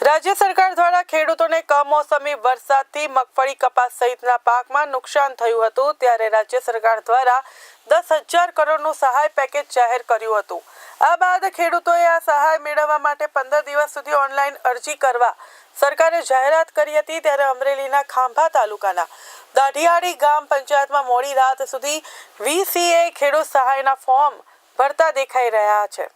રાજ્ય સરકાર દ્વારા ખેડૂતોને કમોસમી વરસાદથી મગફળી કપાસ સહિતના પાકમાં નુકસાન થયું હતું, ત્યારે રાજ્ય સરકાર દ્વારા 10,000 કરોડનું સહાય પેકેજ જાહેર કર્યું હતું। આ બાદ ખેડૂતોએ આ સહાય મેળવવા માટે 15 દિવસ સુધી ઓનલાઈન અરજી કરવા સરકારે જાહેરાત કરી હતી। ત્યારે અમરેલીના ખાંભા તાલુકાના દાઢિયાળી ગ્રામ પંચાયતમાં મોડી રાત સુધી VCA ખેડૂત સહાયના ફોર્મ ભરતા દેખાઈ રહ્યા છે।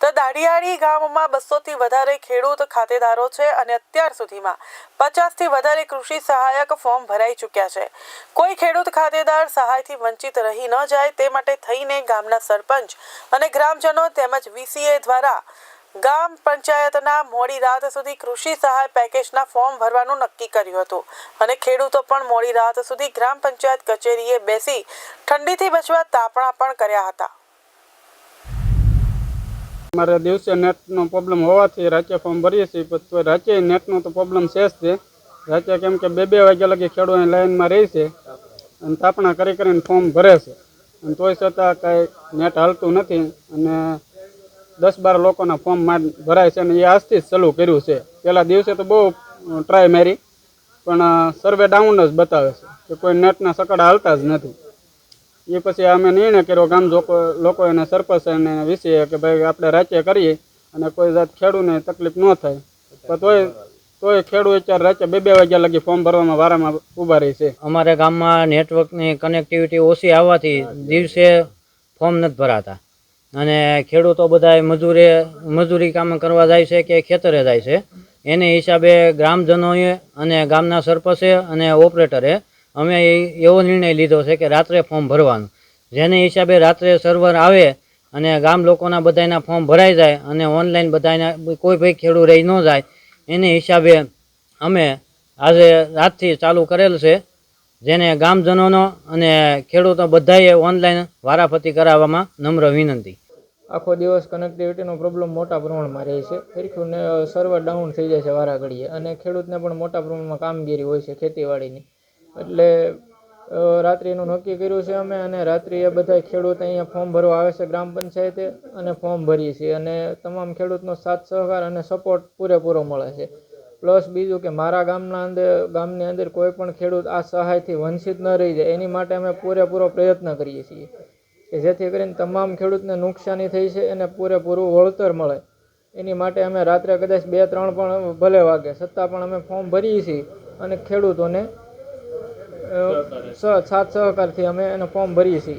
તો દાઢિયાળી ગામમાં 200 થી વધારે ખેડૂત ખાતેદારો છે અને અત્યાર સુધીમાં 50 થી વધારે કૃષિ સહાયક ફોર્મ ભરાઈ ચૂક્યા છે। કોઈ ખેડૂત ખાતેદાર સહાયથી વંચિત રહી ન જાય તે માટે થઈને ગામના સરપંચ અને ગ્રામજનો તેમજ VCA દ્વારા ગામ પંચાયતના મોડી રાત સુધી કૃષિ સહાય પેકેજના ફોર્મ ભરવાનું નક્કી કર્યું હતું અને ખેડૂતો પણ મોડી રાત સુધી ગ્રામ પંચાયત કચેરીએ બેસી ઠંડીથી બચવા તાપણા પણ કર્યા હતા। हमारे दिवसे नेटનો પ્રોબ્લેમ હોવાથી રાચે ફોર્મ ભરીએ છીએ, પણ રાચે નેટનો તો પ્રોબ્લેમ છે જ તે। રાચે કેમ કે 2 વાગ્યા લગી ખેડૂતોની લાઈનમાં રહી છે અને તાપણા કરીને ફોર્મ ભરે છે અને તોય છતાં કાંઈ નેટ હાલતું નથી અને 10-12 લોકોના ફોર્મ ભરાય છે અને એ આજથી જ ચાલુ કર્યું છે। પહેલા દિવસે તો બહુ ટ્રાય મારી પણ સર્વે ડાઉન જ બતાવે છે કે કોઈ નેટના સકડા હાલતા જ નથી। એ પછી અમે નિર્ણય કર્યો ગામ લોકો અને સરપંચ અને VCA કે ભાઈ આપણે રાચે કરીએ અને કોઈ જાત ખેડૂતને તકલીફ ન થાય, પણ તોય ખેડૂત અત્યારે રાચે 2 વાગ્યા લગી ફોર્મ ભરવામાં વારામાં ઊભા રહી છે। અમારા ગામમાં નેટવર્કની કનેક્ટિવિટી ઓછી આવવાથી દિવસે ફોર્મ નથી ભરાતા અને ખેડૂતો બધા મજૂરી કામ કરવા જાય છે કે ખેતરે જાય છે। એને હિસાબે ગ્રામજનોએ અને ગામના સરપંચે અને ઓપરેટરે અમે એવો નિર્ણય લીધો છે કે રાત્રે ફોર્મ ભરવાનું, જેને હિસાબે રાત્રે સર્વર આવે અને ગામ લોકોના બધાના ફોર્મ ભરાઈ જાય અને ઓનલાઈન બધાના કોઈ ભાઈ ખેડૂત રહી ન જાય એને હિસાબે અમે આજે રાતથી ચાલુ કરેલ છે, જેને ગામજનોનો અને ખેડૂતો બધાએ ઓનલાઈન વારાફરતી કરાવવામાં નમ્ર વિનંતી। આખો દિવસ કનેક્ટિવિટીનો પ્રોબ્લેમ મોટા પ્રમાણમાં રહે છે, ફરીથી સર્વર ડાઉન થઈ જાય છે વારા ઘડીએ અને ખેડૂતને પણ મોટા પ્રમાણમાં કામગીરી હોય છે ખેતીવાડીની, એટલે રાત્રિનું નક્કી કર્યું છે અમે અને રાત્રિએ બધા ખેડૂત અહીંયા ફોર્મ ભરવા આવે છે ગ્રામ પંચાયતે અને ફોર્મ ભરીએ છીએ અને તમામ ખેડૂતનો સાથ સહકાર અને સપોર્ટ પૂરેપૂરો મળે છે। પ્લસ બીજું કે મારા ગામની અંદર કોઈ પણ ખેડૂત આ સહાયથી વંચિત ન રહી જાય એની માટે અમે પૂરેપૂરો પ્રયત્ન કરીએ છીએ કે જેથી કરીને તમામ ખેડૂતને નુકસાની થઈ છે એને પૂરેપૂરું વળતર મળે। એની માટે અમે રાત્રે કદાચ 2-3 પણ ભલે વાગે છતાં પણ અમે ફોર્મ ભરીએ છીએ અને ખેડૂતોને સાથ સહકારથી અમે એને ફોર્મ ભરીએ છીએ।